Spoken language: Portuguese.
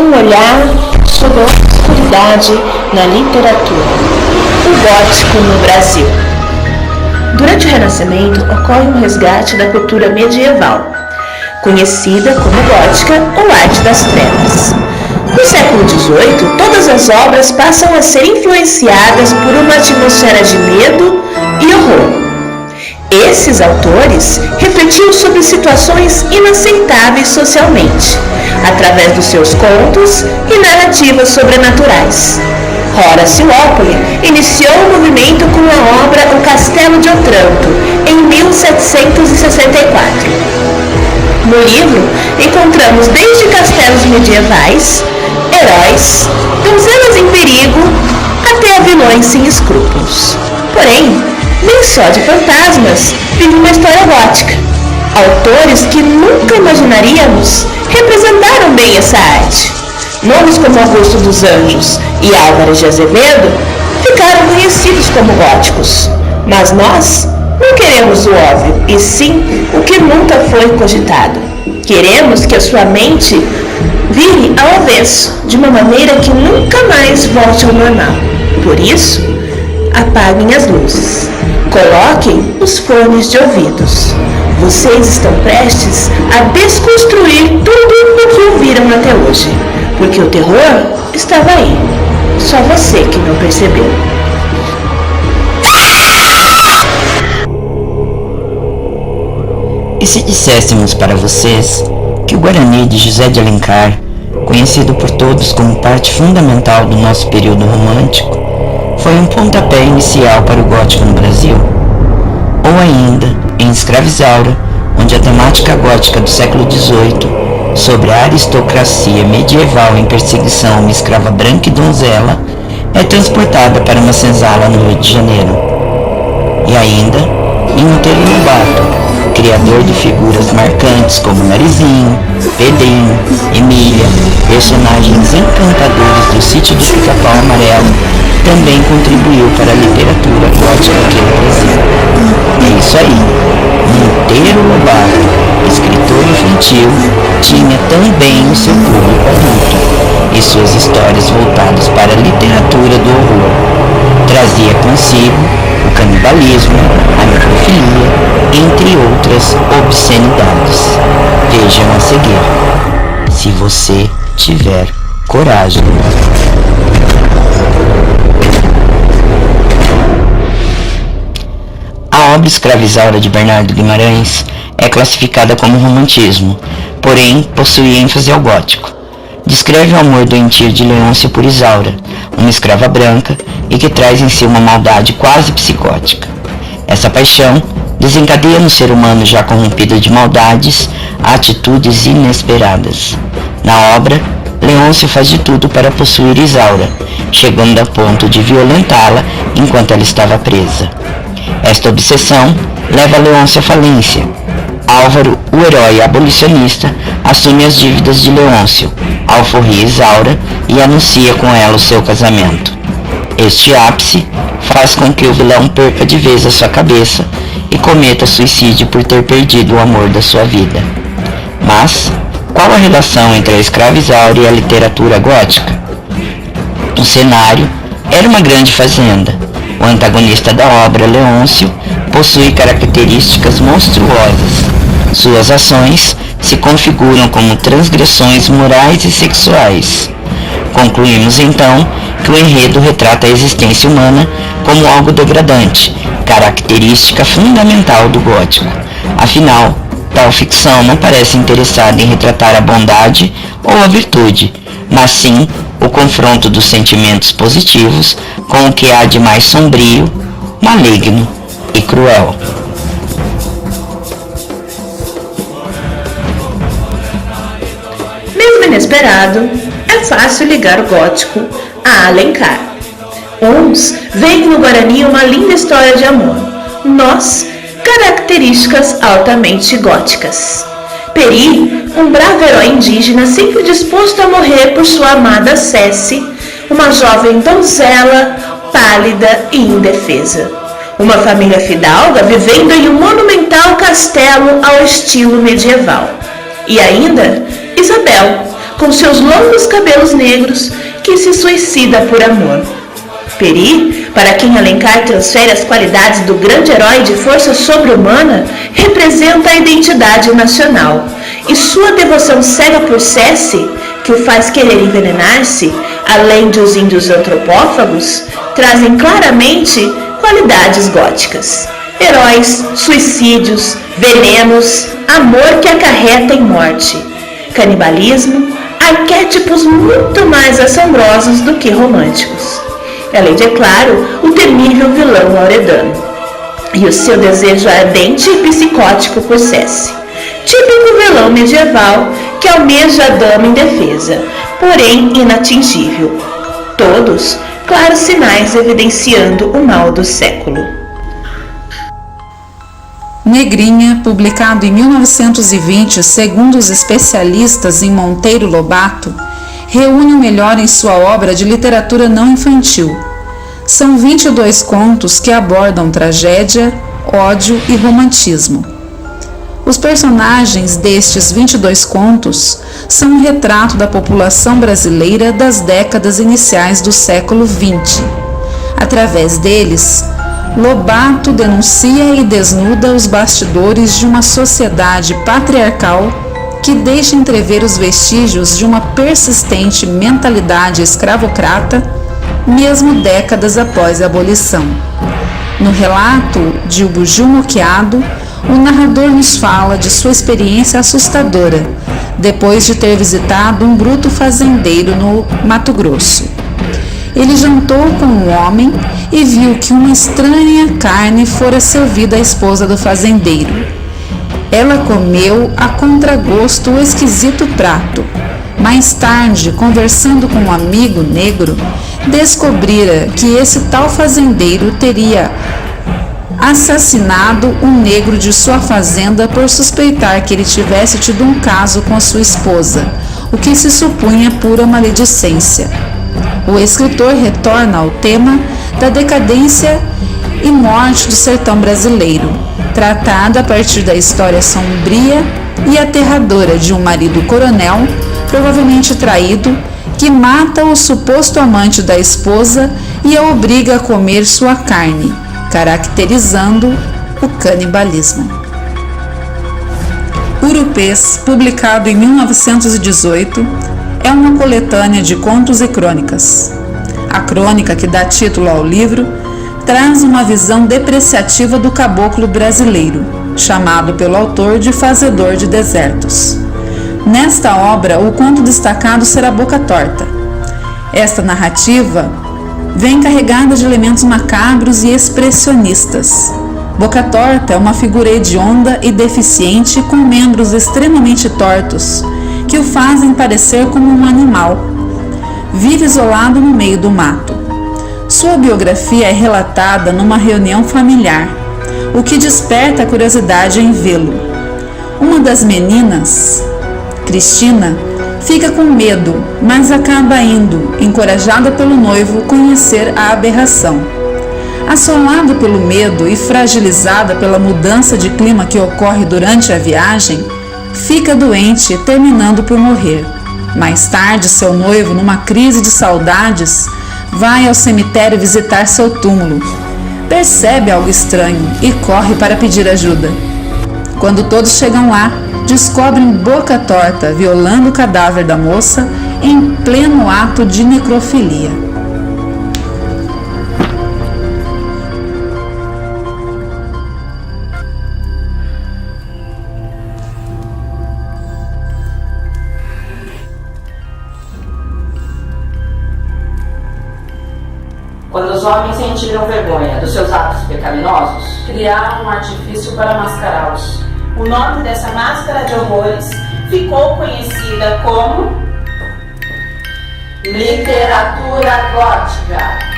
Um olhar sobre a obscuridade na literatura. O gótico no Brasil. Durante o Renascimento ocorre um resgate da cultura medieval, conhecida como gótica ou arte das trevas. No século XVIII, todas as obras passam a ser influenciadas por uma atmosfera de medo e horror. Esses autores refletiam sobre situações inaceitáveis socialmente, através dos seus contos e narrativas sobrenaturais. Horace Walpole iniciou o movimento com a obra O Castelo de Otranto, em 1764. No livro, encontramos desde castelos medievais, heróis, donzelas em perigo, até vilões sem escrúpulos. Porém, nem só de fantasmas vive uma história gótica. Autores que nunca imaginaríamos representaram bem essa arte. Nomes como Augusto dos Anjos e Álvares de Azevedo ficaram conhecidos como góticos. Mas nós não queremos o óbvio, e sim o que nunca foi cogitado. Queremos que a sua mente vire ao avesso, de uma maneira que nunca mais volte ao normal. Por isso, apaguem as luzes. Coloquem os fones de ouvidos. Vocês estão prestes a desconstruir tudo o que ouviram até hoje. Porque o terror estava aí. Só você que não percebeu. E se disséssemos para vocês que o Guarani de José de Alencar, conhecido por todos como parte fundamental do nosso período romântico, foi um pontapé inicial para o gótico no Brasil? Ou ainda, em Escravizaura, onde a temática gótica do século XVIII, sobre a aristocracia medieval em perseguição a uma escrava branca e donzela, é transportada para uma senzala no Rio de Janeiro. E ainda, em Monteiro Lobato, criador de figuras marcantes como Narizinho, Pedrinho, Emília, personagens encantadores do Sítio do Pica-Pau Amarelo, também contribuiu para a literatura gótica aqui no Brasil. É isso aí, Monteiro Lobato, escritor infantil, tinha também o seu público adulto e suas histórias voltadas para a literatura do horror. Trazia consigo o canibalismo, a necrofilia, entre outras obscenidades. Vejam a seguir, se você tiver coragem. A obra Escravizaura de Bernardo Guimarães é classificada como romantismo, porém possui ênfase ao gótico. Descreve o amor doentio de Leôncio por Isaura, uma escrava branca, e que traz em si uma maldade quase psicótica. Essa paixão desencadeia no ser humano já corrompido de maldades atitudes inesperadas. Na obra, Leôncio faz de tudo para possuir Isaura, chegando ao ponto de violentá-la enquanto ela estava presa. Esta obsessão leva Leôncio à falência. Álvaro, o herói abolicionista, assume as dívidas de Leôncio, alforria Isaura e anuncia com ela o seu casamento. Este ápice faz com que o vilão perca de vez a sua cabeça e cometa suicídio por ter perdido o amor da sua vida. Mas, qual a relação entre a Escravizaura e a literatura gótica? O cenário era uma grande fazenda. O antagonista da obra, Leôncio, possui características monstruosas. Suas ações se configuram como transgressões morais e sexuais. Concluímos então que o enredo retrata a existência humana como algo degradante, característica fundamental do gótico. Afinal, tal ficção não parece interessada em retratar a bondade ou a virtude, mas sim o confronto dos sentimentos positivos com o que há de mais sombrio, maligno e cruel. Mesmo inesperado, é fácil ligar o gótico a Alencar. Uns veem no Guarani uma linda história de amor, nós, características altamente góticas. Peri, um bravo herói indígena sempre disposto a morrer por sua amada Ceci, uma jovem donzela, pálida e indefesa. Uma família fidalga vivendo em um monumental castelo ao estilo medieval. E ainda, Isabel, com seus longos cabelos negros, que se suicida por amor. Peri, para quem Alencar transfere as qualidades do grande herói de força sobre-humana, representa a identidade nacional, e sua devoção cega por Cessi, que o faz querer envenenar-se, além de os índios antropófagos, trazem claramente qualidades góticas. Heróis, suicídios, venenos, amor que acarreta em morte, canibalismo, arquétipos muito mais assombrosos do que românticos. Além de, é claro, o temível vilão Lauredano e o seu desejo ardente e psicótico por Cessi, típico vilão medieval que almeja a dama indefesa, porém inatingível. Todos claros sinais evidenciando o mal do século. Negrinha, publicado em 1920, segundo os especialistas em Monteiro Lobato, reúne o melhor em sua obra de literatura não infantil. São 22 contos que abordam tragédia, ódio e romantismo. Os personagens destes 22 contos são um retrato da população brasileira das décadas iniciais do século XX. Através deles, Lobato denuncia e desnuda os bastidores de uma sociedade patriarcal que deixa entrever os vestígios de uma persistente mentalidade escravocrata, mesmo décadas após a abolição. No relato de O Buju Moqueado, o narrador nos fala de sua experiência assustadora, depois de ter visitado um bruto fazendeiro no Mato Grosso. Ele jantou com um homem e viu que uma estranha carne fora servida à esposa do fazendeiro. Ela comeu a contragosto o esquisito prato. Mais tarde, conversando com um amigo negro, descobrira que esse tal fazendeiro teria assassinado um negro de sua fazenda por suspeitar que ele tivesse tido um caso com a sua esposa, o que se supunha pura maledicência. O escritor retorna ao tema da decadência e morte do sertão brasileiro, tratado a partir da história sombria e aterradora de um marido coronel, provavelmente traído, que mata o suposto amante da esposa e a obriga a comer sua carne, caracterizando o canibalismo. Urupês, publicado em 1918, é uma coletânea de contos e crônicas. A crônica que dá título ao livro traz uma visão depreciativa do caboclo brasileiro, chamado pelo autor de fazedor de desertos. Nesta obra, o conto destacado será Boca Torta. Esta narrativa vem carregada de elementos macabros e expressionistas. Boca Torta é uma figura hedionda e deficiente com membros extremamente tortos, que o fazem parecer como um animal. Vive isolado no meio do mato. Sua biografia é relatada numa reunião familiar, o que desperta a curiosidade em vê-lo. Uma das meninas, Cristina, fica com medo, mas acaba indo, encorajada pelo noivo, conhecer a aberração. Assolada pelo medo e fragilizada pela mudança de clima que ocorre durante a viagem, fica doente, terminando por morrer. Mais tarde, seu noivo, numa crise de saudades, vai ao cemitério visitar seu túmulo. Percebe algo estranho e corre para pedir ajuda. Quando todos chegam lá, descobrem Boca Torta violando o cadáver da moça em pleno ato de necrofilia. Quando os homens sentiram vergonha dos seus atos pecaminosos, criaram um artifício para mascará-los. O nome dessa máscara de horrores ficou conhecida como literatura gótica.